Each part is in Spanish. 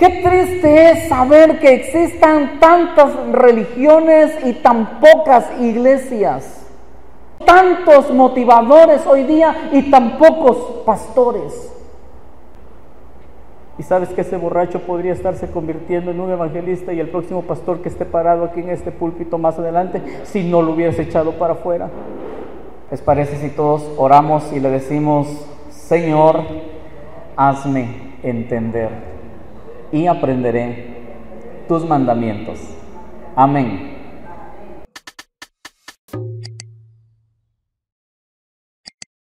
Qué triste es saber que existan tantas religiones y tan pocas iglesias, tantos motivadores hoy día y tan pocos pastores. Y sabes que ese borracho podría estarse convirtiendo en un evangelista y el próximo pastor que esté parado aquí en este púlpito más adelante, si no lo hubieras echado para afuera. ¿Les parece si todos oramos y le decimos: Señor, hazme entender y aprenderé tus mandamientos? Amén.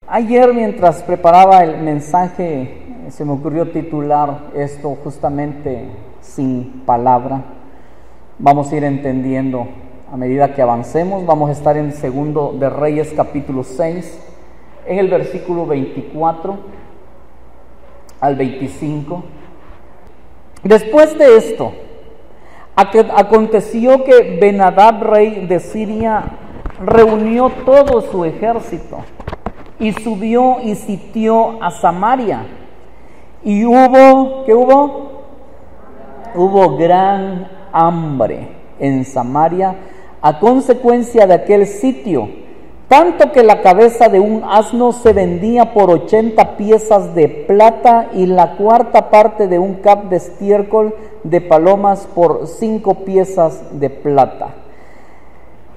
Ayer, mientras preparaba el mensaje, se me ocurrió titular esto justamente sin palabra. Vamos a ir entendiendo a medida que avancemos. Vamos a estar en 2 de Reyes capítulo 6, en el versículo 24 al 25. Después de esto, aconteció que Ben-Hadad, rey de Siria, reunió todo su ejército y subió y sitió a Samaria. Y ¿qué hubo? Hubo gran hambre en Samaria a consecuencia de aquel sitio, tanto que la cabeza de un asno se vendía por 80 piezas de plata y la cuarta parte de un cap de estiércol de palomas por 5 piezas de plata.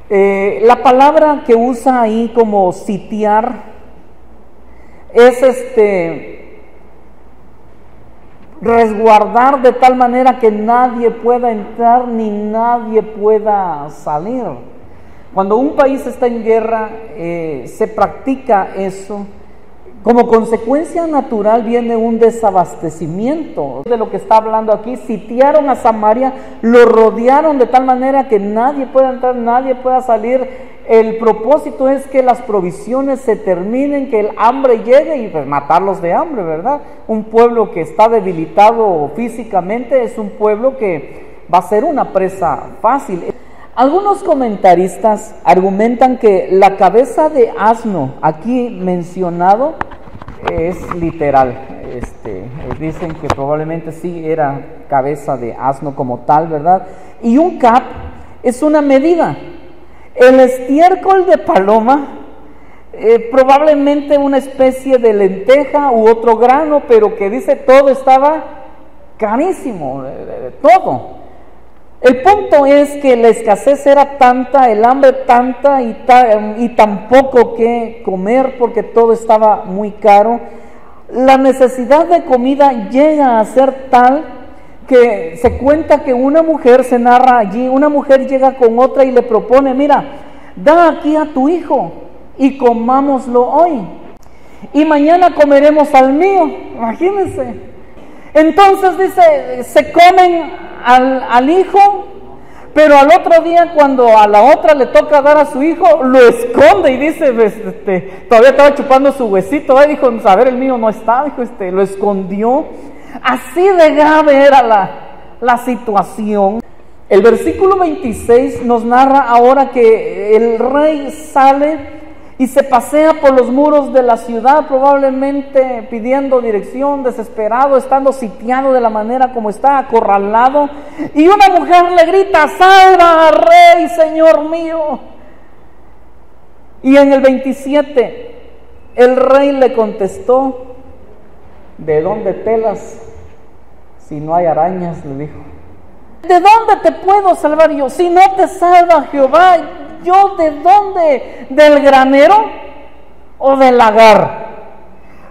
La palabra que usa ahí como sitiar es resguardar de tal manera que nadie pueda entrar ni nadie pueda salir. Cuando un país está en guerra, se practica eso. Como consecuencia natural viene un desabastecimiento. De lo que está hablando aquí, sitiaron a Samaria, lo rodearon de tal manera que nadie pueda entrar, nadie pueda salir. El propósito es que las provisiones se terminen, que el hambre llegue y pues matarlos de hambre, ¿verdad? Un pueblo que está debilitado físicamente es un pueblo que va a ser una presa fácil. Algunos comentaristas argumentan que la cabeza de asno aquí mencionado es literal. Dicen que probablemente sí era cabeza de asno como tal, ¿verdad? Y un cap es una medida. El estiércol de paloma, probablemente una especie de lenteja u otro grano, pero que dice todo estaba carísimo, todo. El punto es que la escasez era tanta, el hambre tanta y tan poco que comer porque todo estaba muy caro. La necesidad de comida llega a ser tal que se cuenta que una mujer, se narra allí, una mujer llega con otra y le propone: mira, da aquí a tu hijo y comámoslo hoy y mañana comeremos al mío. Imagínense. Entonces dice, se comen al hijo, pero al otro día cuando a la otra le toca dar a su hijo, lo esconde y dice, todavía estaba chupando su huesito, dijo, a ver, el mío no está, dijo, lo escondió. Así de grave era la situación. El versículo 26 nos narra ahora que el rey sale y se pasea por los muros de la ciudad, probablemente pidiendo dirección, desesperado, estando sitiado de la manera como está, acorralado. Y una mujer le grita: ¡salva, rey, señor mío! Y en el 27, el rey le contestó: ¿de dónde telas si no hay arañas?, le dijo. ¿De dónde te puedo salvar yo? Si no te salva Jehová, ¿yo de dónde? ¿Del granero o del lagar?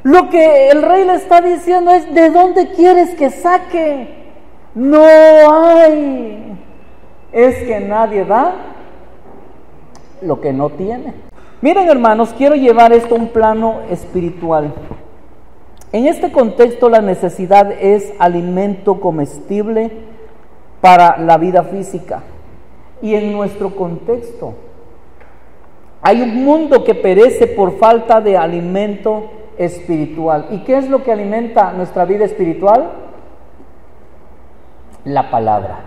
Lo que el rey le está diciendo es: ¿de dónde quieres que saque? No hay. Es que nadie da lo que no tiene. Miren, hermanos, quiero llevar esto a un plano espiritual. En este contexto, la necesidad es alimento comestible para la vida física. Y en nuestro contexto hay un mundo que perece por falta de alimento espiritual. ¿Y qué es lo que alimenta nuestra vida espiritual? La palabra.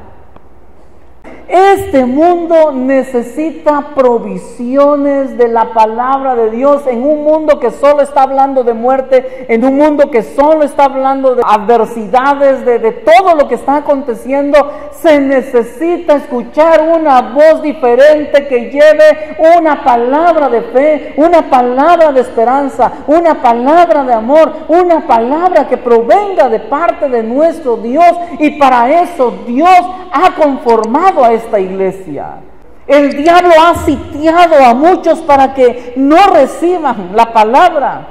Este mundo necesita provisiones de la palabra de Dios en un mundo que solo está hablando de muerte, en un mundo que solo está hablando de adversidades, de todo lo que está aconteciendo. Se necesita escuchar una voz diferente que lleve una palabra de fe, una palabra de esperanza, una palabra de amor, una palabra que provenga de parte de nuestro Dios. Y para eso Dios ha conformado a esta iglesia. El diablo ha sitiado a muchos para que no reciban la palabra.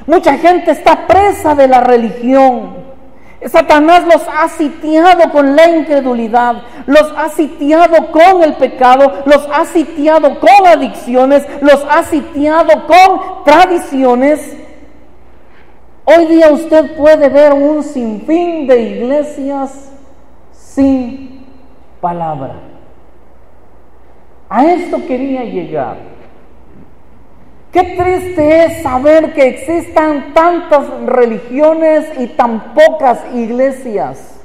Mucha gente está presa de la religión. Satanás los ha sitiado con la incredulidad, los ha sitiado con el pecado, los ha sitiado con adicciones, los ha sitiado con tradiciones. Hoy día usted puede ver un sinfín de iglesias sin palabra. A esto quería llegar. Qué triste es saber que existan tantas religiones y tan pocas iglesias.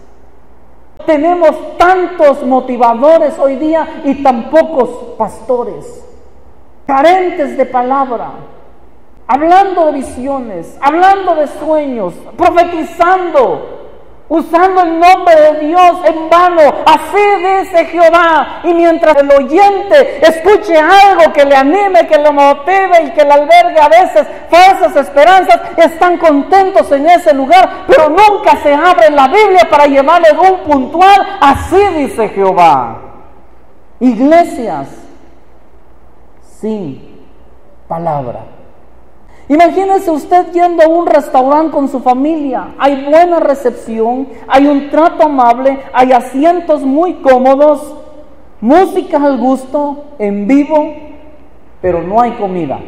Tenemos tantos motivadores hoy día y tan pocos pastores, carentes de palabra, hablando de visiones, hablando de sueños, profetizando, usando el nombre de Dios en vano. Así dice Jehová. Y mientras el oyente escuche algo que le anime, que le motive y que le albergue a veces falsas esperanzas, están contentos en ese lugar, pero nunca se abre la Biblia para llevarles un puntual. Así dice Jehová. Iglesias sin palabra. Imagínese usted yendo a un restaurante con su familia. Hay buena recepción, hay un trato amable, hay asientos muy cómodos, música al gusto, en vivo, pero no hay comida.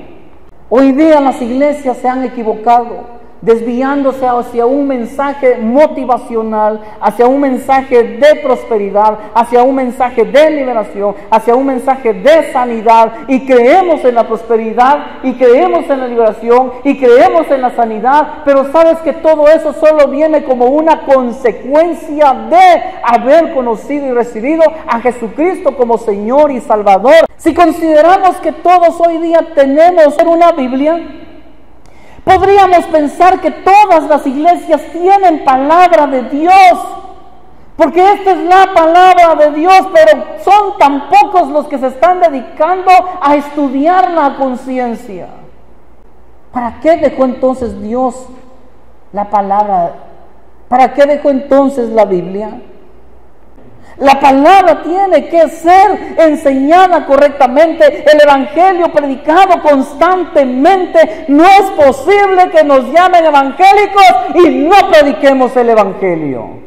Hoy día las iglesias se han equivocado, desviándose hacia un mensaje motivacional, hacia un mensaje de prosperidad, hacia un mensaje de liberación, hacia un mensaje de sanidad, y creemos en la prosperidad, y creemos en la liberación, y creemos en la sanidad, pero sabes que todo eso solo viene como una consecuencia de haber conocido y recibido a Jesucristo como Señor y Salvador. Si consideramos que todos hoy día tenemos una Biblia, podríamos pensar que todas las iglesias tienen palabra de Dios, porque esta es la palabra de Dios, pero son tan pocos los que se están dedicando a estudiarla a conciencia. ¿Para qué dejó entonces Dios la palabra? ¿Para qué dejó entonces la Biblia? La palabra tiene que ser enseñada correctamente, el evangelio predicado constantemente. No es posible que nos llamen evangélicos y no prediquemos el evangelio.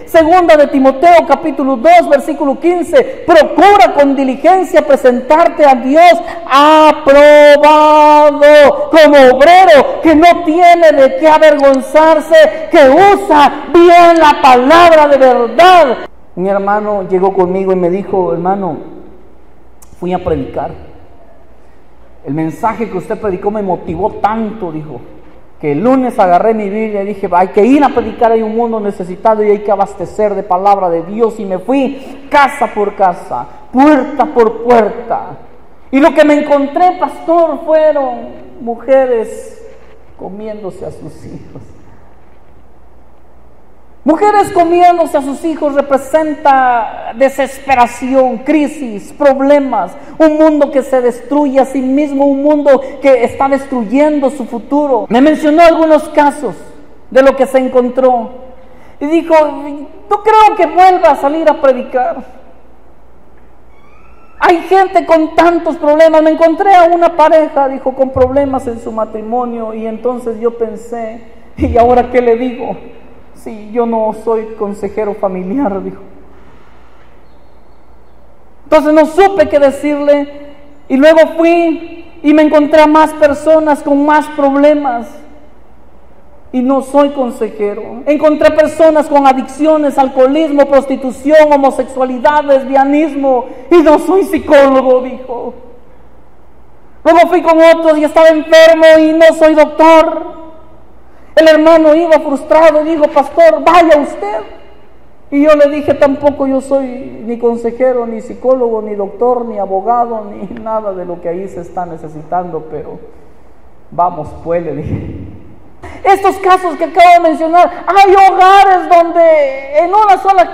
Segunda de Timoteo capítulo 2 versículo 15: procura con diligencia presentarte a Dios aprobado, como obrero que no tiene de qué avergonzarse, que usa bien la palabra de verdad. Un hermano llegó conmigo y me dijo: hermano, fui a predicar. El mensaje que usted predicó me motivó tanto, dijo, que el lunes agarré mi Biblia y dije: hay que ir a predicar, hay un mundo necesitado y hay que abastecer de palabra de Dios. Y me fui casa por casa, puerta por puerta. Y lo que me encontré, pastor, fueron mujeres comiéndose a sus hijos. Mujeres comiéndose a sus hijos representa desesperación, crisis, problemas, un mundo que se destruye a sí mismo, un mundo que está destruyendo su futuro. Me mencionó algunos casos de lo que se encontró y dijo: no creo que vuelva a salir a predicar. Hay gente con tantos problemas. Me encontré a una pareja, dijo, con problemas en su matrimonio, y entonces yo pensé: ¿y ahora qué le digo? Sí, yo no soy consejero familiar, dijo. Entonces no supe qué decirle, y luego fui y me encontré a más personas con más problemas, y no soy consejero. Encontré personas con adicciones, alcoholismo, prostitución, homosexualidad, lesbianismo, y no soy psicólogo, dijo. Luego fui con otros y estaba enfermo y no soy doctor. El hermano iba frustrado y dijo: pastor, vaya usted. Y yo le dije, tampoco yo soy ni consejero, ni psicólogo, ni doctor, ni abogado, ni nada de lo que ahí se está necesitando, pero vamos pues, le dije. Estos casos que acabo de mencionar, hay hogares donde en una sola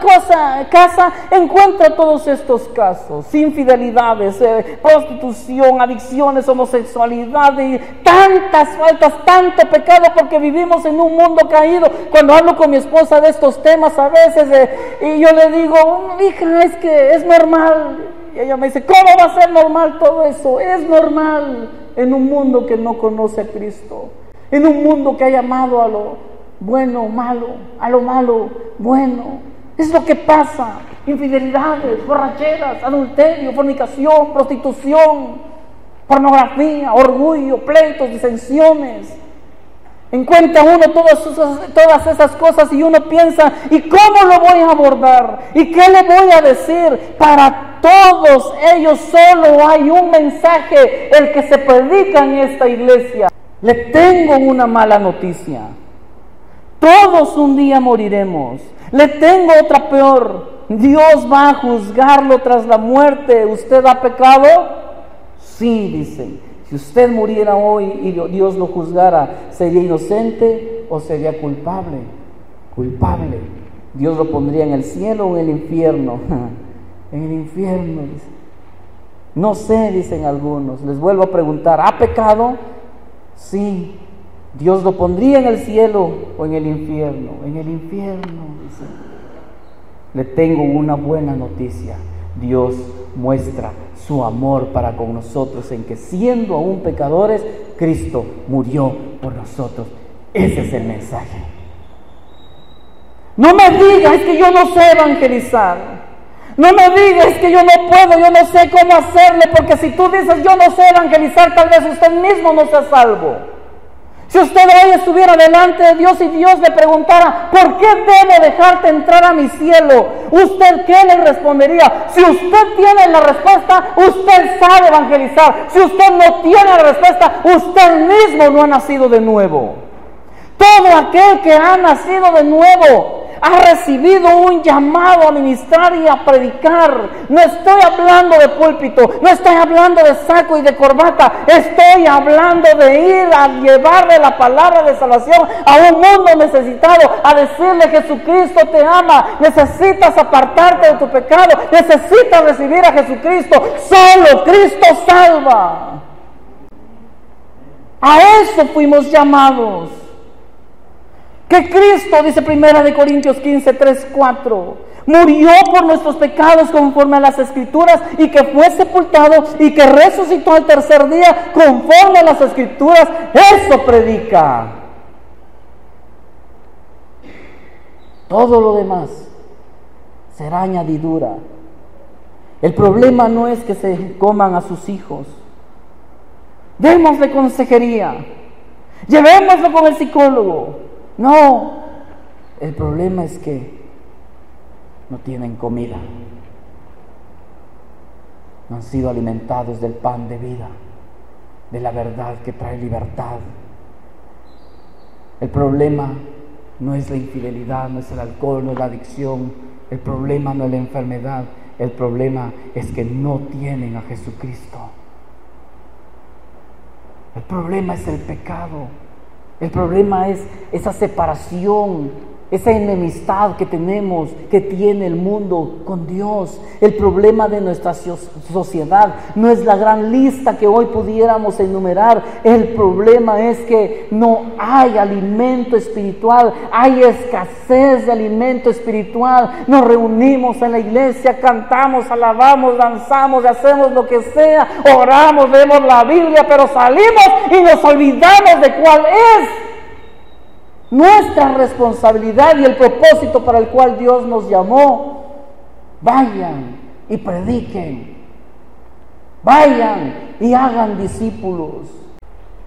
casa encuentra todos estos casos: infidelidades, prostitución, adicciones, homosexualidad y tantas faltas, tanto pecado, porque vivimos en un mundo caído. Cuando hablo con mi esposa de estos temas a veces, y yo le digo, hija, es que es normal. Y ella me dice, ¿cómo va a ser normal todo eso? Es normal en un mundo que no conoce a Cristo. En un mundo que ha llamado a lo bueno malo, a lo malo bueno. Es lo que pasa: infidelidades, borracheras, adulterio, fornicación, prostitución, pornografía, orgullo, pleitos, disensiones. Encuentra uno todas esas cosas y uno piensa, ¿y cómo lo voy a abordar? ¿Y qué le voy a decir? Para todos ellos solo hay un mensaje, el que se predica en esta iglesia. Le tengo una mala noticia: todos un día moriremos. Le tengo otra peor: Dios va a juzgarlo tras la muerte. ¿Usted ha pecado? Sí, dicen. Si usted muriera hoy y Dios lo juzgara, ¿sería inocente o sería culpable? Culpable. Dios lo pondría en el cielo o en el infierno. En el infierno, dicen. No sé, dicen algunos. Les vuelvo a preguntar, ¿ha pecado? Sí. Dios lo pondría en el cielo o en el infierno. En el infierno, dicen. Le tengo una buena noticia: Dios muestra su amor para con nosotros en que, siendo aún pecadores, Cristo murió por nosotros. Ese es el mensaje. No me digas, es que yo no sé evangelizar. No me digas, es que yo no puedo, yo no sé cómo hacerle, porque si tú dices yo no sé evangelizar, tal vez usted mismo no sea salvo. Si usted hoy estuviera delante de Dios y Dios le preguntara, ¿por qué debo dejarte entrar a mi cielo?, ¿usted qué le respondería? Si usted tiene la respuesta, usted sabe evangelizar. Si usted no tiene la respuesta, usted mismo no ha nacido de nuevo. Todo aquel que ha nacido de nuevo ha recibido un llamado a ministrar y a predicar. No estoy hablando de púlpito, no estoy hablando de saco y de corbata, estoy hablando de ir a llevarle la palabra de salvación a un mundo necesitado, a decirle: Jesucristo te ama, necesitas apartarte de tu pecado, necesitas recibir a Jesucristo, solo Cristo salva. A eso fuimos llamados. Que Cristo, dice 1 Corintios 15, 3, 4, murió por nuestros pecados conforme a las Escrituras, y que fue sepultado y que resucitó al tercer día conforme a las Escrituras. Eso predica. Todo lo demás será añadidura. El problema no es que se coman a sus hijos. Démosle consejería, llevémoslo con el psicólogo. No, el problema es que no tienen comida, no han sido alimentados del pan de vida, de la verdad que trae libertad. El problema no es la infidelidad, no es el alcohol, no es la adicción. El problema no es la enfermedad, el problema es que no tienen a Jesucristo. El problema es el pecado. El problema es esa separación, esa enemistad que tenemos, que tiene el mundo con Dios. El problema de nuestra sociedad no es la gran lista que hoy pudiéramos enumerar. El problema es que no hay alimento espiritual, hay escasez de alimento espiritual. Nos reunimos en la iglesia, cantamos, alabamos, danzamos, hacemos lo que sea, oramos, leemos la Biblia, pero salimos y nos olvidamos de cuál es nuestra responsabilidad y el propósito para el cual Dios nos llamó. Vayan y prediquen, vayan y hagan discípulos.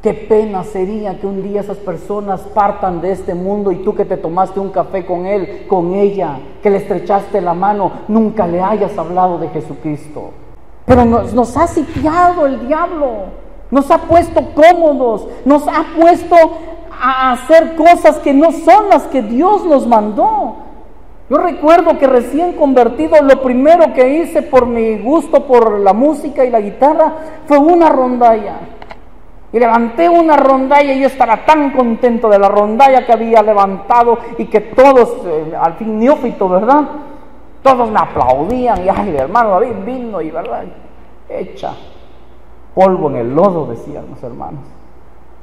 Qué pena sería que un día esas personas partan de este mundo y tú, que te tomaste un café con él, con ella, que le estrechaste la mano, nunca le hayas hablado de Jesucristo. Pero nos ha sitiado el diablo, nos ha puesto cómodos, nos ha puesto a hacer cosas que no son las que Dios nos mandó. Yo recuerdo que recién convertido, lo primero que hice por mi gusto por la música y la guitarra fue una rondalla. Y levanté una rondalla y yo estaba tan contento de la rondalla que había levantado y que todos, al fin neófito, ¿verdad? Todos me aplaudían y ay, el hermano David vino y, ¿verdad? Echa polvo en el lodo, decían los hermanos.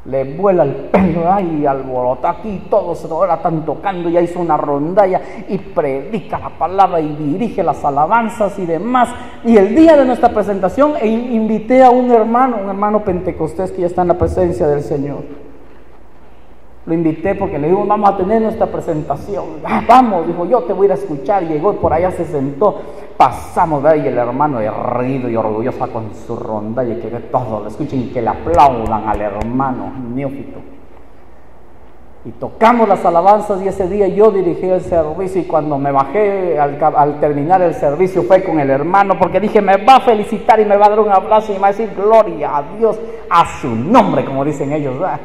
Le vuela el pelo, ay, alborota aquí, todos ahora están tocando, ya hizo una rondalla y predica la palabra y dirige las alabanzas y demás. Y el día de nuestra presentación invité a un hermano pentecostés que ya está en la presencia del Señor. Lo invité porque le digo, vamos a tener nuestra presentación. Ah, vamos, dijo, yo te voy a ir a escuchar. Llegó y por allá se sentó. Pasamos de ahí y el hermano erguido y orgulloso con su rondalla y que todos lo escuchen y que le aplaudan al hermano neófito. Y tocamos las alabanzas y ese día yo dirigí el servicio y cuando me bajé al terminar el servicio fue con el hermano porque dije, me va a felicitar y me va a dar un abrazo y me va a decir gloria a Dios, a su nombre, como dicen ellos, ¿verdad?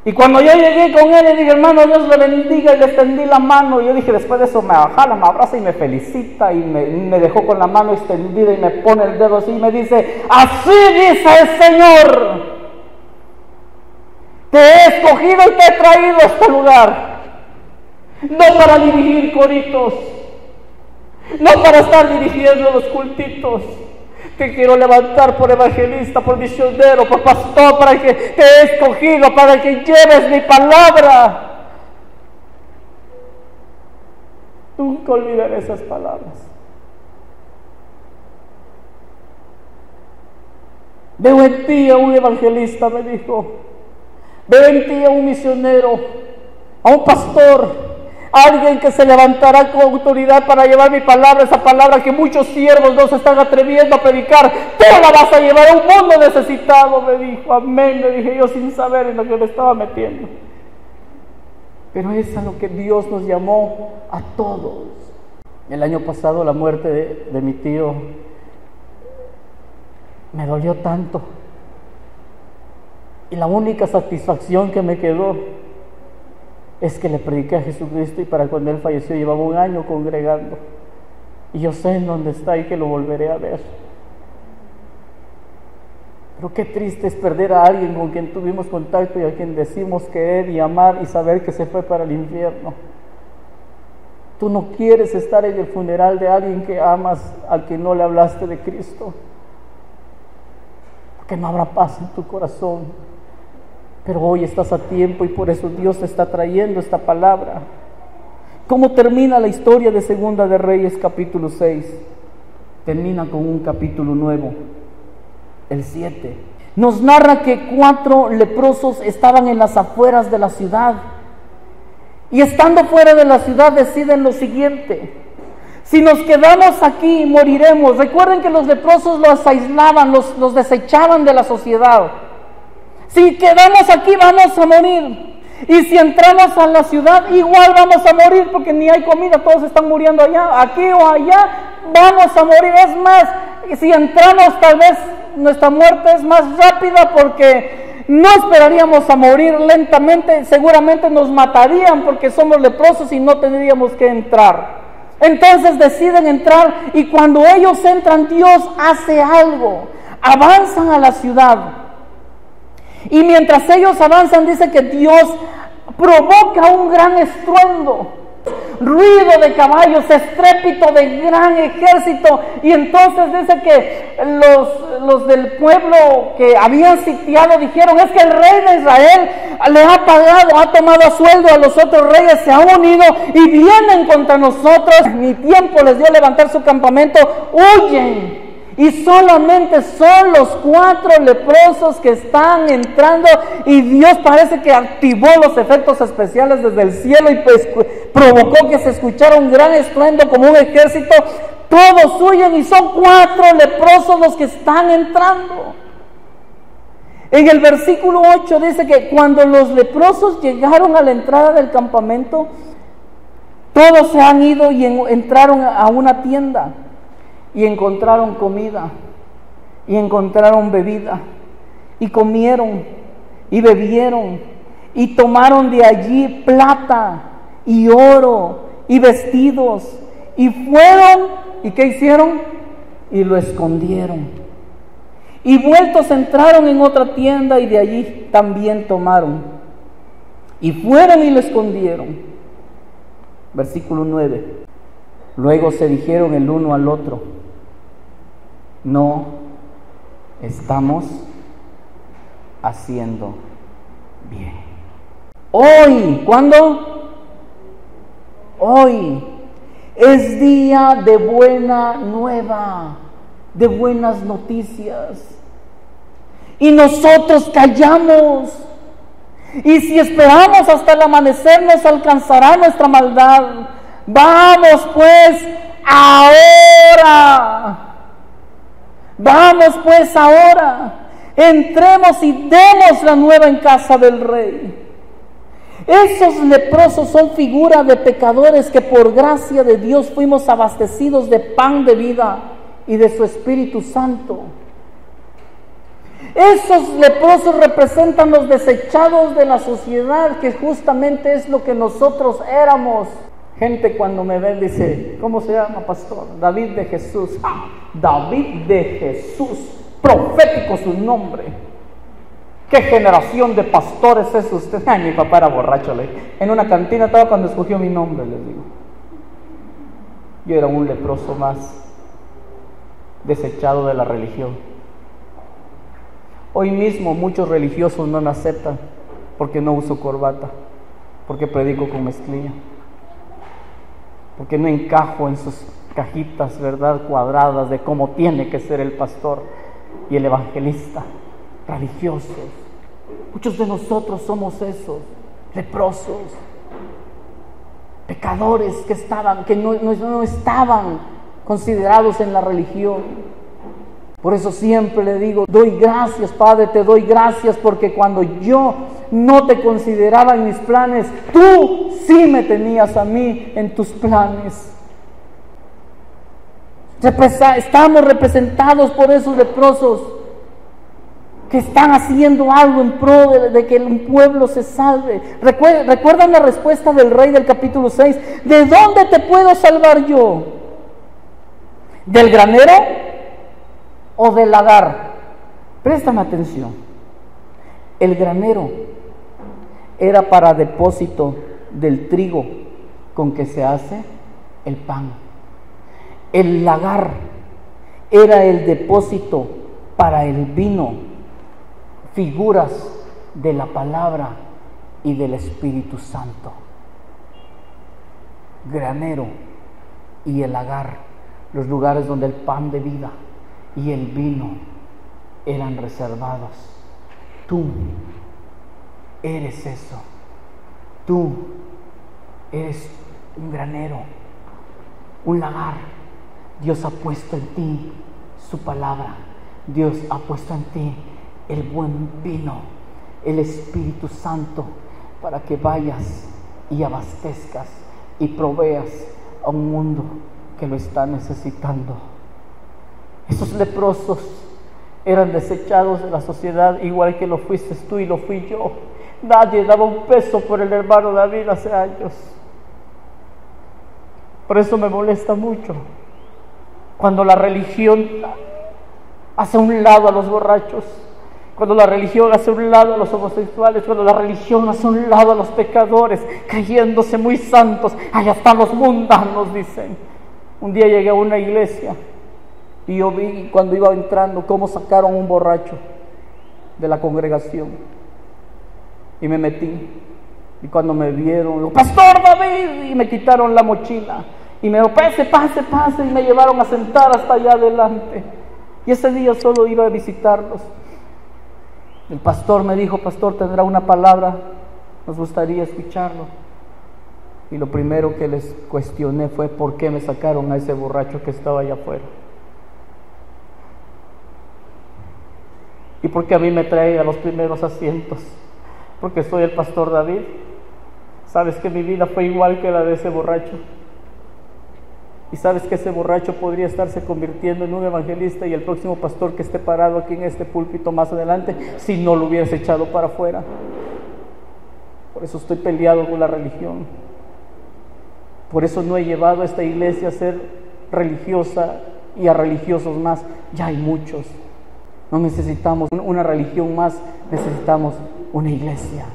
Y cuando yo llegué con él, le dije, hermano, Dios le bendiga, y le extendí la mano. Y yo dije, después de eso me jala, me abraza y me felicita, y me dejó con la mano extendida y me pone el dedo así y me dice, así dice el Señor, te he escogido y te he traído a este lugar, no para dirigir coritos, no para estar dirigiendo los cultitos. Te quiero levantar por evangelista, por misionero, por pastor, para que te he escogido, para que lleves mi palabra. Nunca olvidaré esas palabras. Veo en ti a un evangelista, me dijo. Veo en ti a un misionero, a un pastor, alguien que se levantará con autoridad para llevar mi palabra, esa palabra que muchos siervos no se están atreviendo a predicar. Tú la vas a llevar a un mundo necesitado, me dijo. Amén, le dije yo sin saber en lo que me estaba metiendo. Pero es a lo que Dios nos llamó a todos. El año pasado la muerte de mi tío me dolió tanto. Y la única satisfacción que me quedó es que le prediqué a Jesucristo y para cuando él falleció llevaba un año congregando. Y yo sé en dónde está y que lo volveré a ver. Pero qué triste es perder a alguien con quien tuvimos contacto y a quien decimos querer y amar y saber que se fue para el infierno. Tú no quieres estar en el funeral de alguien que amas, al que no le hablaste de Cristo, porque no habrá paz en tu corazón. Pero hoy estás a tiempo y por eso Dios te está trayendo esta palabra. ¿Cómo termina la historia de Segunda de Reyes capítulo 6? Termina con un capítulo nuevo, el 7. Nos narra que 4 leprosos estaban en las afueras de la ciudad. Y estando fuera de la ciudad deciden lo siguiente: si nos quedamos aquí moriremos. Recuerden que los leprosos los aislaban, los desechaban de la sociedad. Si quedamos aquí vamos a morir. Y si entramos a la ciudad igual vamos a morir porque ni hay comida, todos están muriendo allá, aquí o allá, vamos a morir. Es más, si entramos tal vez nuestra muerte es más rápida porque no esperaríamos a morir lentamente, seguramente nos matarían porque somos leprosos y no tendríamos que entrar. Entonces deciden entrar y cuando ellos entran Dios hace algo, avanzan a la ciudad. Y mientras ellos avanzan dice que Dios provoca un gran estruendo, ruido de caballos, estrépito de gran ejército. Y entonces dice que los del pueblo que habían sitiado dijeron: es que el rey de Israel le ha pagado, ha tomado a sueldo a los otros reyes, se han unido y vienen contra nosotros. Ni tiempo les dio levantar su campamento, huyen. Y solamente son los 4 leprosos que están entrando y Dios parece que activó los efectos especiales desde el cielo y pues provocó que se escuchara un gran estruendo como un ejército. Todos huyen y son 4 leprosos los que están entrando. En el versículo 8 dice que cuando los leprosos llegaron a la entrada del campamento, todos se han ido y entraron a una tienda. Y encontraron comida, y encontraron bebida, y comieron, y bebieron, y tomaron de allí plata, y oro, y vestidos, y fueron, ¿y qué hicieron? Y lo escondieron. Y vueltos entraron en otra tienda y de allí también tomaron. Y fueron y lo escondieron. Versículo 9. Luego se dijeron el uno al otro: no estamos haciendo bien. Hoy, ¿cuándo? Hoy es día de buena nueva, de buenas noticias. Y nosotros callamos. Y si esperamos hasta el amanecer, nos alcanzará nuestra maldad. Vamos pues ahora. Vamos pues ahora. Entremos y demos la nueva en casa del Rey. Esos leprosos son figura de pecadores que por gracia de Dios fuimos abastecidos de pan de vida y de su Espíritu Santo. Esos leprosos representan los desechados de la sociedad, que justamente es lo que nosotros éramos. Gente cuando me ven dice: ¿cómo se llama, pastor? David de Jesús. David de Jesús, profético su nombre. ¿Qué generación de pastores es usted? Ay, mi papá era borracho. En una cantina estaba cuando escogió mi nombre, les digo. Yo era un leproso más, desechado de la religión. Hoy mismo muchos religiosos no me aceptan porque no uso corbata, porque predico con mezclilla, porque no encajo en sus cajitas, ¿verdad?, cuadradas de cómo tiene que ser el pastor y el evangelista. Religiosos. Muchos de nosotros somos esos, leprosos, pecadores que no estaban considerados en la religión. Por eso siempre le digo: doy gracias, Padre, te doy gracias, porque cuando yo no te consideraba en mis planes, tú sí me tenías a mí en tus planes. Estamos representados por esos leprosos que están haciendo algo en pro de que un pueblo se salve. ¿Recuerdan la respuesta del rey del capítulo 6? ¿De dónde te puedo salvar yo? ¿Del granero o del lagar? Préstame atención. El granero era para depósito del trigo con que se hace el pan. El lagar era el depósito para el vino, figuras de la palabra y del Espíritu Santo. Granero y el lagar, los lugares donde el pan de vida y el vino eran reservados. Tú eres eso. Tú eres un granero, un lagar. Dios ha puesto en ti su palabra. Dios ha puesto en ti el buen vino, el Espíritu Santo, para que vayas y abastezcas y proveas a un mundo que lo está necesitando. Esos leprosos eran desechados de la sociedad, igual que lo fuiste tú y lo fui yo. Nadie daba un peso por el hermano David hace años. Por eso me molesta mucho cuando la religión hace a un lado a los borrachos, cuando la religión hace a un lado a los homosexuales, cuando la religión hace a un lado a los pecadores, creyéndose muy santos. Allá están los mundanos, dicen. Un día llegué a una iglesia y yo vi, cuando iba entrando, cómo sacaron un borracho de la congregación, y me metí. Y cuando me vieron, digo: ¡Pastor David! Y me quitaron la mochila y me dijo: pase, y me llevaron a sentar hasta allá adelante. Y ese día solo iba a visitarlos. El pastor me dijo: pastor, tendrá una palabra, nos gustaría escucharlo. Y lo primero que les cuestioné fue: ¿por qué me sacaron a ese borracho que estaba allá afuera? ¿Y por qué a mí me trae a los primeros asientos? Porque soy el pastor David. ¿Sabes que mi vida fue igual que la de ese borracho? Y sabes que ese borracho podría estarse convirtiendo en un evangelista y el próximo pastor que esté parado aquí en este púlpito más adelante, si no lo hubieras echado para afuera. Por eso estoy peleado con la religión. Por eso no he llevado a esta iglesia a ser religiosa y a religiosos más. Ya hay muchos. No necesitamos una religión más, necesitamos una iglesia.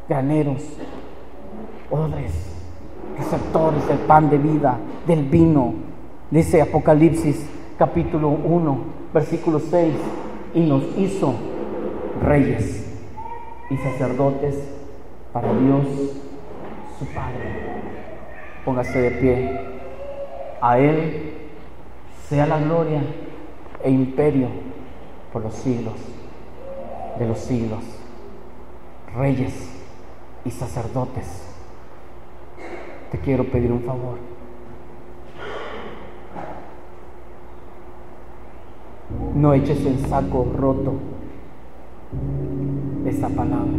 Graneros, odres, receptores del pan de vida, del vino. Dice Apocalipsis capítulo 1, versículo 6, y nos hizo reyes y sacerdotes para Dios su Padre. Póngase de pie. A Él sea la gloria e imperio por los siglos de los siglos. Reyes y sacerdotes. Te quiero pedir un favor. No eches en saco roto esta palabra.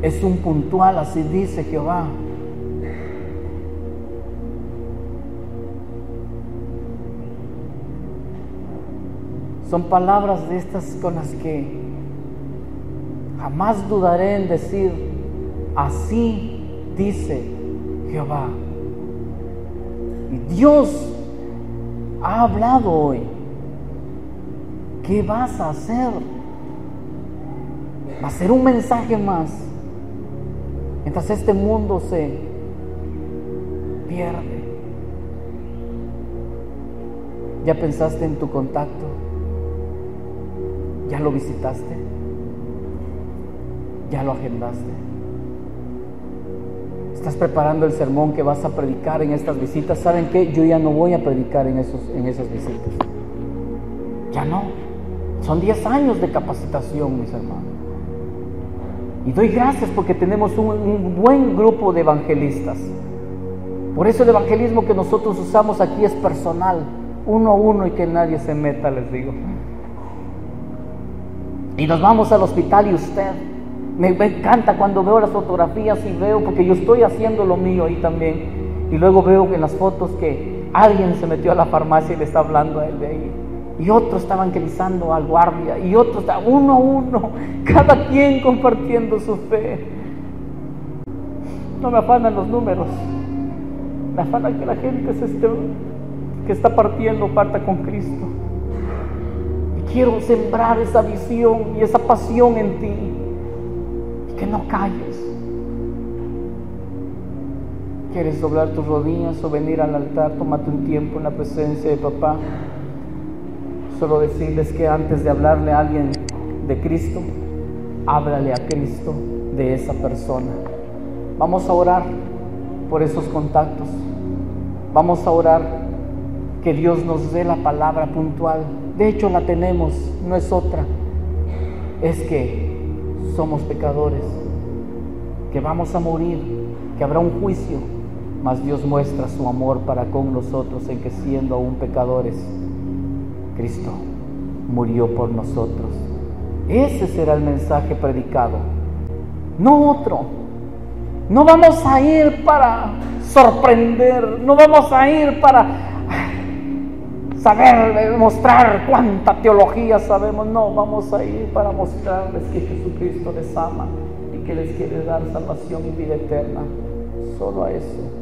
Es un puntual, así dice Jehová. Son palabras de estas con las que jamás dudaré en decir, así dice Jehová. Y Dios ha hablado hoy. ¿Qué vas a hacer? Va a ser un mensaje más. Mientras este mundo se pierde. ¿Ya pensaste en tu contacto? ¿Ya lo visitaste? ¿Ya lo agendaste? ¿Estás preparando el sermón que vas a predicar en estas visitas? ¿Saben qué? Yo ya no voy a predicar en esas visitas. Ya no. Son 10 años de capacitación, mis hermanos. Y doy gracias porque tenemos un buen grupo de evangelistas. Por eso el evangelismo que nosotros usamos aquí es personal, uno a uno, y que nadie se meta, les digo. Y nos vamos al hospital y usted, me encanta cuando veo las fotografías y veo, porque yo estoy haciendo lo mío ahí también, y luego veo en las fotos que alguien se metió a la farmacia y le está hablando a él de ahí, y otro está evangelizando al guardia, y otro está uno a uno, cada quien compartiendo su fe. No me afanan los números, me afana que la gente que está partiendo parta con Cristo. Quiero sembrar esa visión y esa pasión en ti. Y que no calles. ¿Quieres doblar tus rodillas o venir al altar? Tómate un tiempo en la presencia de papá. Solo decirles que antes de hablarle a alguien de Cristo, háblale a Cristo de esa persona. Vamos a orar por esos contactos. Vamos a orar que Dios nos dé la palabra puntual. De hecho la tenemos, no es otra. Es que somos pecadores, que vamos a morir, que habrá un juicio, mas Dios muestra su amor para con nosotros en que siendo aún pecadores, Cristo murió por nosotros. Ese será el mensaje predicado, no otro. No vamos a ir para sorprender, no vamos a ir para saber, mostrar cuánta teología sabemos. No, vamos a ir para mostrarles que Jesucristo les ama y que les quiere dar salvación y vida eterna. Solo a eso.